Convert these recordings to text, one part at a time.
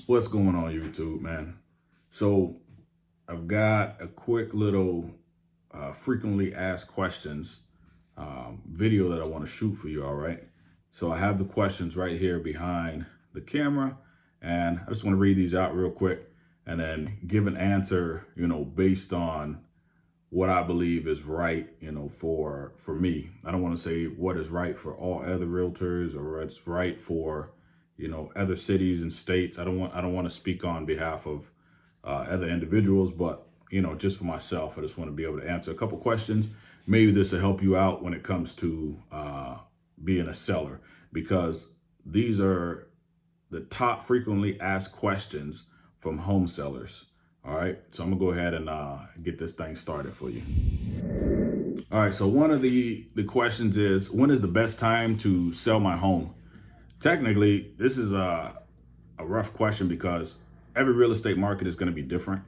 What's going on, YouTube, man? So I've got a quick little frequently asked questions video that I want to shoot for you. All right. So I have the questions right here behind the camera, and I just want to read these out real quick and then give an answer, based on what I believe is right, for me. I don't want to say what is right for all other realtors or what's right for, other cities and states. I don't want to speak on behalf of other individuals, but just for myself, I just want to be able to answer a couple questions. Maybe this will help you out when it comes to being a seller, because these are the top frequently asked questions from home sellers. All right, so I'm gonna go ahead and get this thing started for you. All right, so one of the questions is, when is the best time to sell my home? Technically, this is a rough question because every real estate market is going to be different.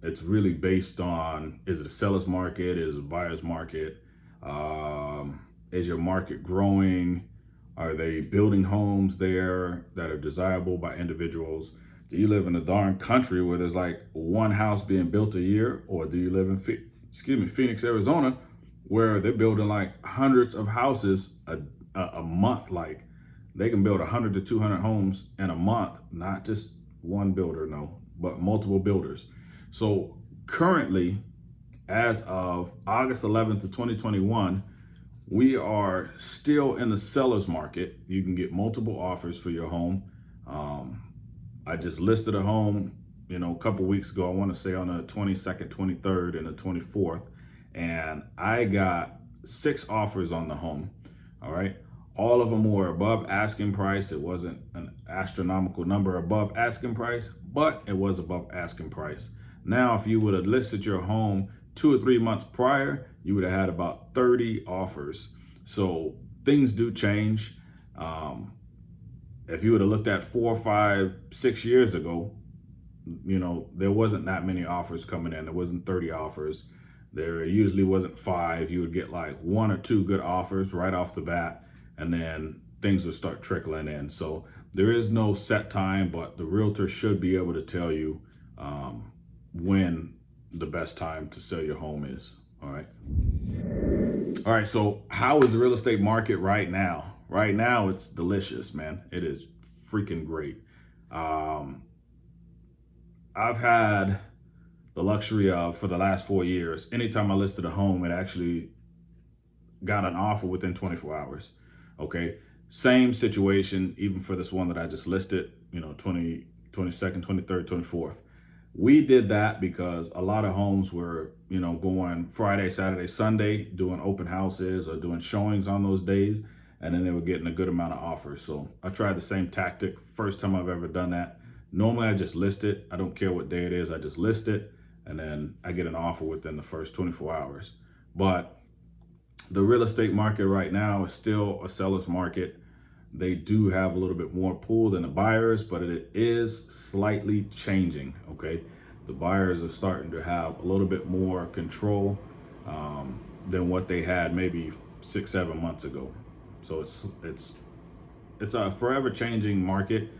It's really based on, is it a seller's market? Is it a buyer's market? Is your market growing? Are they building homes there that are desirable by individuals? Do you live in a darn country where there's like one house being built a year? Or do you live in, Phoenix, Arizona, where they're building like hundreds of houses a month? Like they can build 100 to 200 homes in a month, not just one builder, no, but multiple builders. So currently, as of August 11th of 2021, we are still in the seller's market. You can get multiple offers for your home. I just listed a home, a couple weeks ago. I want to say on the 22nd, 23rd, and the 24th, and I got 6 offers on the home. All right. All of them were above asking price. It wasn't an astronomical number above asking price, but it was above asking price. Now, if you would have listed your home 2 or 3 months prior, you would have had about 30 offers. So things do change. If you would have looked at 4, 5, 6 years ago, there wasn't that many offers coming in. There wasn't 30 offers. There usually wasn't 5. You would get like 1 or 2 good offers right off the bat, and then things would start trickling in. So there is no set time, but the realtor should be able to tell you when the best time to sell your home is. All right. All right. So how is the real estate market right now? Right now, it's delicious, man. It is freaking great. I've had the luxury of, for the last 4 years, anytime I listed a home, it actually got an offer within 24 hours. Okay. Same situation, even for this one that I just listed, 22nd, 23rd, 24th. We did that because a lot of homes were, going Friday, Saturday, Sunday, doing open houses or doing showings on those days. And then they were getting a good amount of offers. So I tried the same tactic. First time I've ever done that. Normally I just list it. I don't care what day it is. I just list it. And then I get an offer within the first 24 hours. But the real estate market right now is still a seller's market. They do have a little bit more pull than the buyers, but it is slightly changing, okay? The buyers are starting to have a little bit more control than what they had maybe 6, 7 months ago. So it's a forever changing market.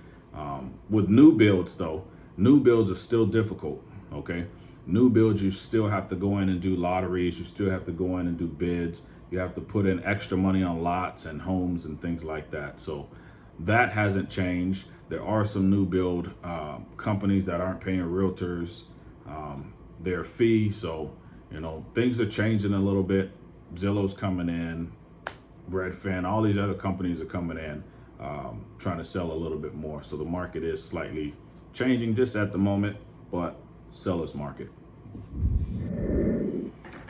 With new builds though, new builds are still difficult, okay? New builds, you still have to go in and do lotteries. You still have to go in and do bids. You have to put in extra money on lots and homes and things like that. So that hasn't changed. There are some new build companies that aren't paying realtors their fee. So, things are changing a little bit. Zillow's coming in, Redfin, all these other companies are coming in, trying to sell a little bit more. So the market is slightly changing just at the moment, but seller's market.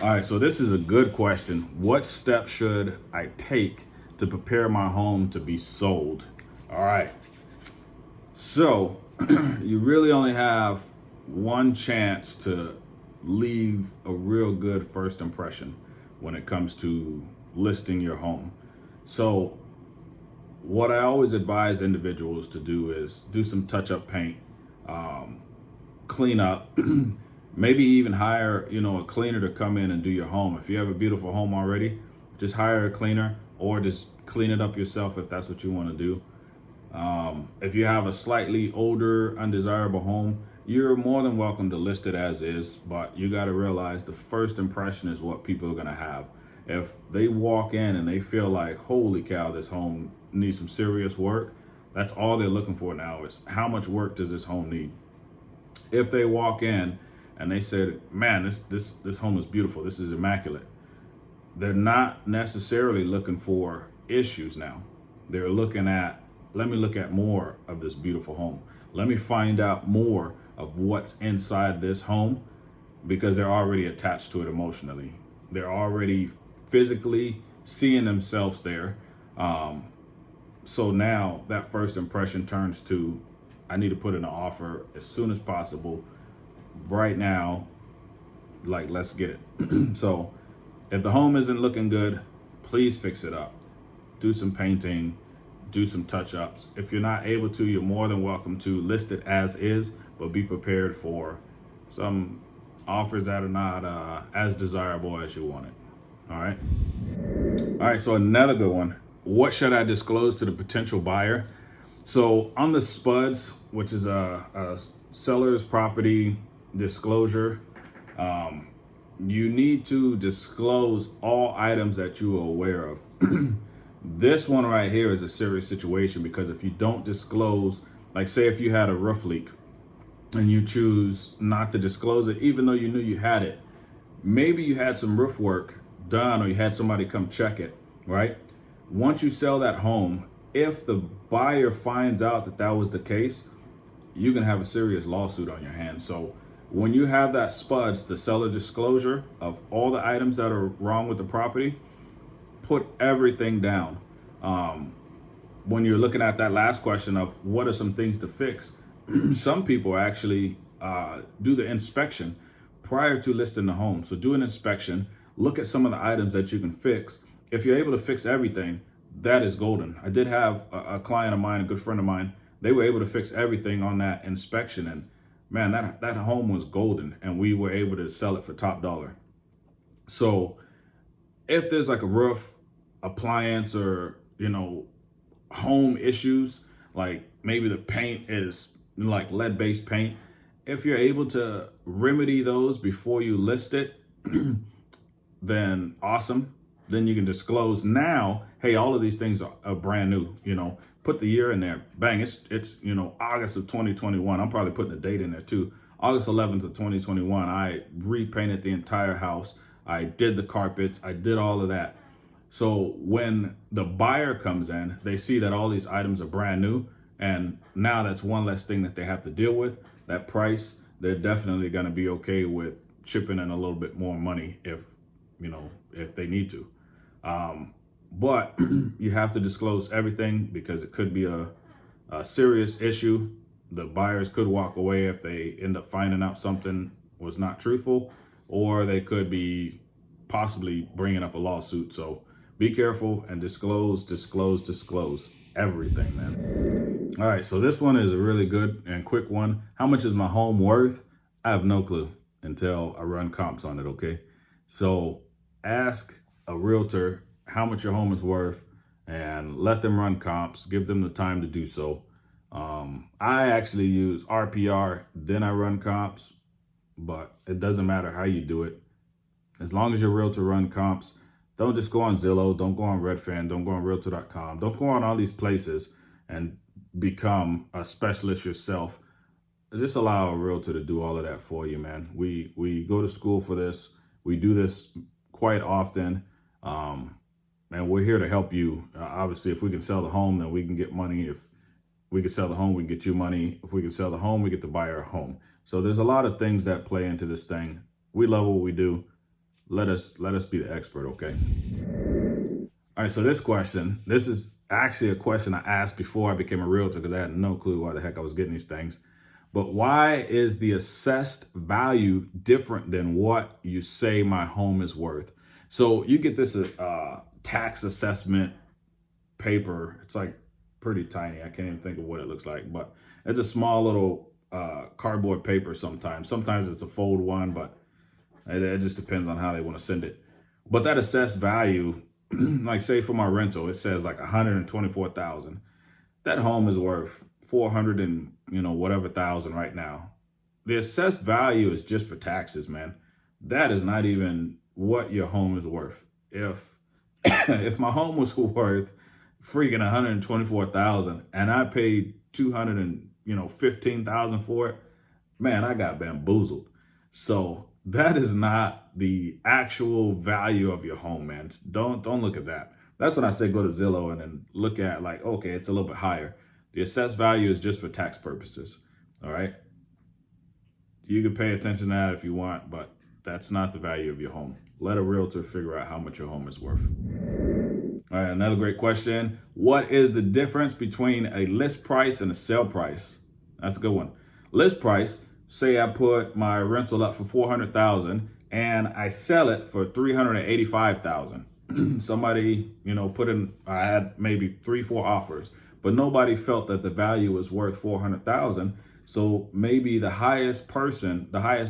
All right, so this is a good question. What steps should I take to prepare my home to be sold? All right, so you really only have one chance to leave a real good first impression when it comes to listing your home. So what I always advise individuals to do is do some touch-up paint, clean up, maybe even hire, a cleaner to come in and do your home. If you have a beautiful home already, just hire a cleaner or just clean it up yourself if that's what you want to do. If you have a slightly older, undesirable home, you're more than welcome to list it as is, but you got to realize the first impression is what people are going to have. If they walk in and they feel like, holy cow, this home needs some serious work, that's all they're looking for now is how much work does this home need? If they walk in and they said, man, this home is beautiful, this is immaculate, they're not necessarily looking for issues now. They're looking at, let me look at more of this beautiful home. Let me find out more of what's inside this home, because they're already attached to it emotionally. They're already physically seeing themselves there. So now that first impression turns to, I need to put in an offer as soon as possible, right now, like, let's get it. So if the home isn't looking good, please fix it up. Do some painting, do some touch-ups. If you're not able to, you're more than welcome to list it as is, but be prepared for some offers that are not as desirable as you want it. All right. All right, so another good one. What should I disclose to the potential buyer? So on the SPUDs, which is a seller's property disclosure, you need to disclose all items that you are aware of. This one right here is a serious situation, because if you don't disclose, like say if you had a roof leak and you choose not to disclose it, even though you knew you had it, maybe you had some roof work done or you had somebody come check it, right? Once you sell that home, if the buyer finds out that that was the case, you can have a serious lawsuit on your hands. So when you have that SPUDs, the seller disclosure of all the items that are wrong with the property, put everything down. When you're looking at that last question of what are some things to fix, some people actually do the inspection prior to listing the home. So do an inspection, look at some of the items that you can fix. If you're able to fix everything, that is golden. I did have a client of mine, a good friend of mine, they were able to fix everything on that inspection, and man, that home was golden, and we were able to sell it for top dollar. So if there's like a roof, appliance, or home issues, like maybe the paint is like lead-based paint, if you're able to remedy those before you list it, then awesome. Then you can disclose now, hey, all of these things are brand new. Put the year in there. Bang, it's August of 2021. I'm probably putting the date in there too. August 11th of 2021. I repainted the entire house. I did the carpets. I did all of that. So when the buyer comes in, they see that all these items are brand new, and now that's one less thing that they have to deal with. That price, they're definitely going to be okay with chipping in a little bit more money if they need to. But you have to disclose everything, because it could be a serious issue. The buyers could walk away if they end up finding out something was not truthful, or they could be possibly bringing up a lawsuit. So be careful and disclose everything, man. All right, so this one is a really good and quick one. How much is my home worth? I have no clue until I run comps on it, okay? So ask a realtor how much your home is worth and let them run comps. Give them the time to do so. I actually use RPR, then I run comps, but it doesn't matter how you do it. As long as your realtor run comps, don't just go on Zillow, don't go on Redfin, don't go on Realtor.com, don't go on all these places and become a specialist yourself. Just allow a realtor to do all of that for you, man. We go to school for this. We do this quite often, and we're here to help you. Obviously, if we can sell the home, then we can get money. If we can sell the home, we can get you money. If we can sell the home, we get the buyer a home. So there's a lot of things that play into this thing. We love what we do. Let us be the expert, okay? All right, so this is actually a question I asked before I became a realtor, because I had no clue why the heck I was getting these things. But why is the assessed value different than what you say my home is worth? So you get this tax assessment paper. It's like pretty tiny. I can't even think of what it looks like, but it's a small little cardboard paper sometimes. Sometimes it's a fold one, but it just depends on how they want to send it. But that assessed value, like say for my rental, it says like $124,000. that home is worth 400 and whatever thousand right now. The assessed value is just for taxes, man. That is not even what your home is worth. If if my home was worth freaking 124,000 and I paid 215,000 for it, man, I got bamboozled. So that is not the actual value of your home, man. Don't look at that. That's when I say go to Zillow and then look at like, okay, it's a little bit higher. The assessed value is just for tax purposes. All right. You can pay attention to that if you want, but that's not the value of your home. Let a realtor figure out how much your home is worth. All right, another great question. What is the difference between a list price and a sale price? That's a good one. List price, say I put my rental up for 400,000 and I sell it for 385,000. Somebody, put in, I had maybe 3-4 offers, but nobody felt that the value was worth 400,000. So maybe the highest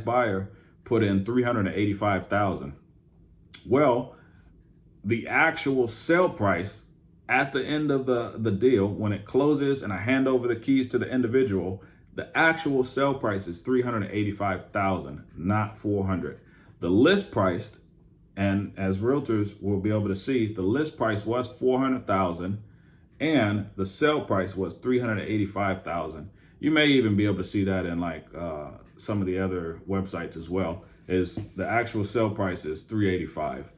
buyer put in 385,000. Well, the actual sale price at the end of the deal, when it closes and I hand over the keys to the individual, the actual sale price is 385,000, not 400. The list price, and as realtors will be able to see, the list price was 400,000 and the sale price was 385,000. You may even be able to see that in like some of the other websites as well. Is the actual sale price is 385.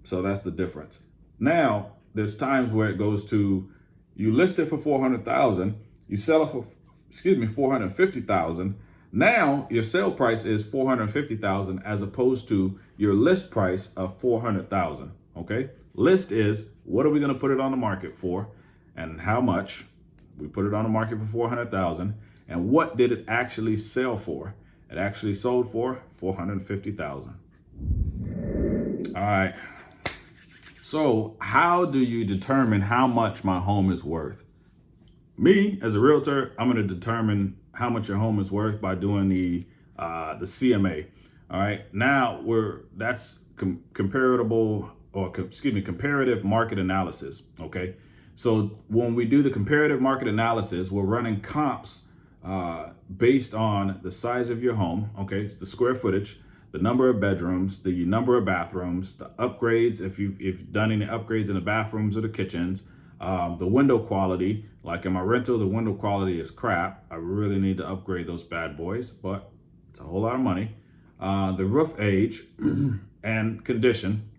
So that's the difference. Now, there's times where it goes to, you list it for 400,000, you sell it for 450,000. Now your sale price is 450,000 as opposed to your list price of 400,000. Okay, list is what are we going to put it on the market for, and how much. We put it on the market for 400,000, and what did it actually sell for? It actually sold for 450,000. All right. So how do you determine how much my home is worth? Me, as a realtor, I'm going to determine how much your home is worth by doing the CMA. All right. Now that's comparative market analysis. Okay. So when we do the comparative market analysis, we're running comps based on the size of your home. Okay. The square footage, the number of bedrooms, the number of bathrooms, the upgrades, if you've done any upgrades in the bathrooms or the kitchens, the window quality. Like in my rental, the window quality is crap. I really need to upgrade those bad boys, but it's a whole lot of money. The roof age and condition,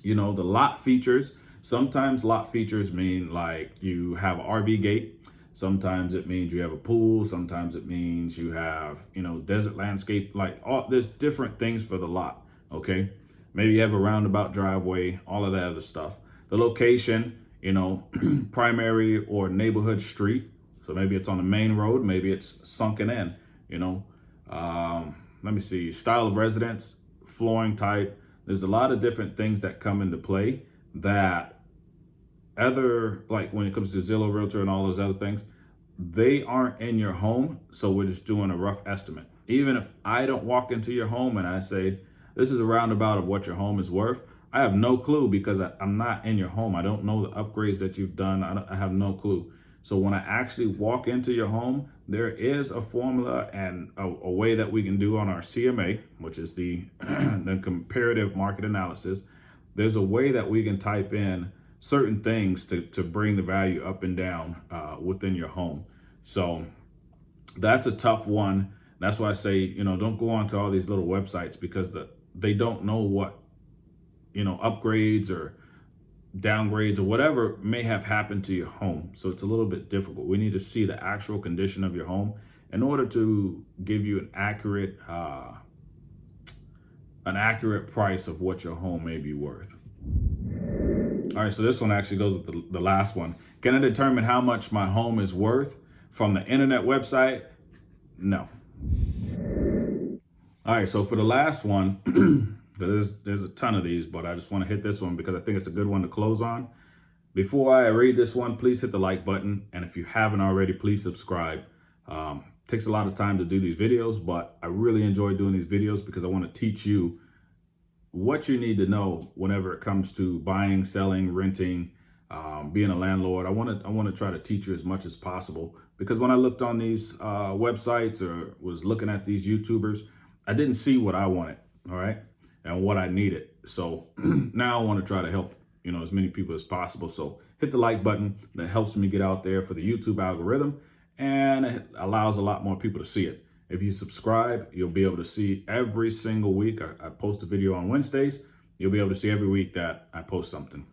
the lot features. Sometimes lot features mean like you have an RV gate. Sometimes it means you have a pool. Sometimes it means you have, desert landscape, there's different things for the lot. Okay. Maybe you have a roundabout driveway, all of that other stuff. The location, primary or neighborhood street. So maybe it's on the main road. Maybe it's sunken in, let me see, style of residence, flooring type. There's a lot of different things that come into play that like when it comes to Zillow, Realtor, and all those other things, they aren't in your home. So we're just doing a rough estimate. Even if I don't walk into your home and I say, this is a roundabout of what your home is worth, I have no clue because I'm not in your home. I don't know the upgrades that you've done. I have no clue. So when I actually walk into your home, there is a formula and a way that we can do on our CMA, which is the comparative market analysis. There's a way that we can type in certain things to bring the value up and down within your home. So that's a tough one. That's why I say, don't go onto all these little websites because they don't know what, upgrades or downgrades or whatever may have happened to your home. So it's a little bit difficult. We need to see the actual condition of your home in order to give you an accurate price of what your home may be worth. All right, so this one actually goes with the last one. Can I determine how much my home is worth from the internet website? No. All right, so for the last one, there's a ton of these, but I just want to hit this one because I think it's a good one to close on. Before I read this one, please hit the like button. And if you haven't already, please subscribe. Takes a lot of time to do these videos, but I really enjoy doing these videos because I want to teach you what you need to know whenever it comes to buying, selling, renting, being a landlord. I want to try to teach you as much as possible, because when I looked on these websites or was looking at these YouTubers, I didn't see what I wanted, all right, and what I needed. So now I want to try to help, as many people as possible. So hit the like button. That helps me get out there for the YouTube algorithm, and it allows a lot more people to see it. If you subscribe, you'll be able to see every single week. I post a video on Wednesdays. You'll be able to see every week that I post something.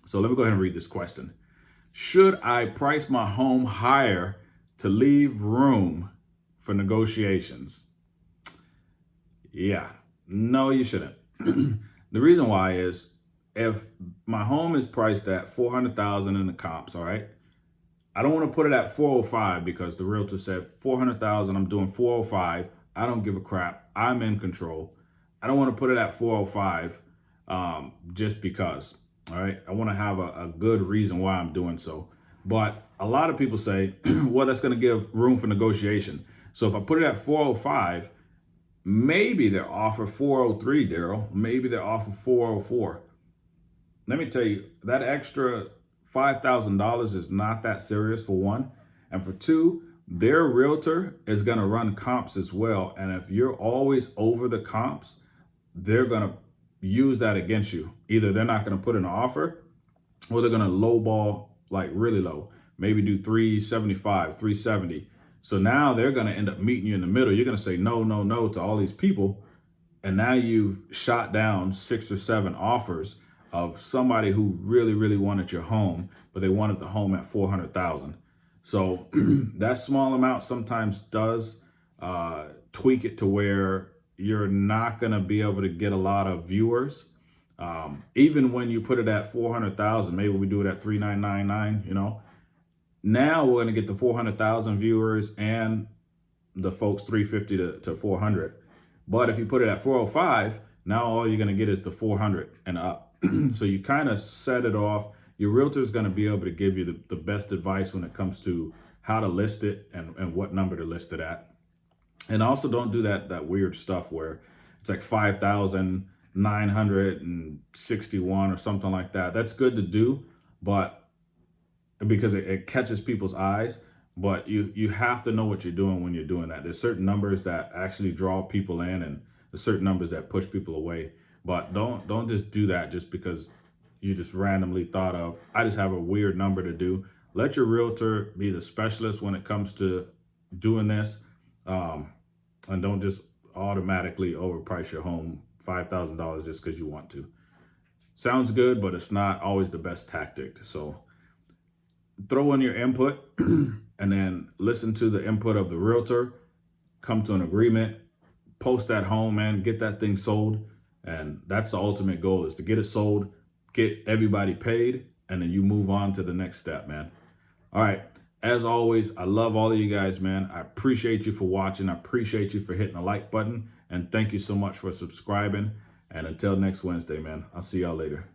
So let me go ahead and read this question. Should I price my home higher to leave room for negotiations? Yeah, no, you shouldn't. The reason why is, if my home is priced at $400,000 in the comps, all right, I don't want to put it at 405 because the realtor said 400,000. I'm doing 405. I don't give a crap. I'm in control. I don't want to put it at 405 just because. All right, I want to have a good reason why I'm doing so. But a lot of people say, well, that's going to give room for negotiation. So if I put it at 405, maybe they'll offer 403, Darrell. Maybe they'll offer 404. Let me tell you, that extra $5,000 is not that serious, for one. And for two, their realtor is going to run comps as well. And if you're always over the comps, they're going to use that against you. Either they're not going to put an offer, or they're going to lowball like really low, maybe do 375, 370. So now they're going to end up meeting you in the middle. You're going to say no, no, no to all these people. And now you've shot down 6 or 7 offers of somebody who really, really wanted your home, but they wanted the home at 400,000. So that small amount sometimes does tweak it to where you're not going to be able to get a lot of viewers. Even when you put it at 400,000, maybe we do it at 3,999, now we're going to get the 400,000 viewers and the folks 350 to 400. But if you put it at 405, now all you're going to get is the 400 and up. So you kind of set it off. Your realtor is going to be able to give you the best advice when it comes to how to list it and what number to list it at. And also don't do that weird stuff where it's like 5,961 or something like that. That's good to do, but because it catches people's eyes, but you have to know what you're doing when you're doing that. There's certain numbers that actually draw people in, and there's certain numbers that push people away. But don't just do that just because you just randomly thought of, I just have a weird number to do. Let your realtor be the specialist when it comes to doing this. And don't just automatically overprice your home $5,000 just because you want to. Sounds good, but it's not always the best tactic. So throw in your input and then listen to the input of the realtor, come to an agreement, post that home, man, get that thing sold. And that's the ultimate goal, is to get it sold, get everybody paid, and then you move on to the next step, man. All right. As always, I love all of you guys, man. I appreciate you for watching. I appreciate you for hitting the like button. And thank you so much for subscribing. And until next Wednesday, man, I'll see y'all later.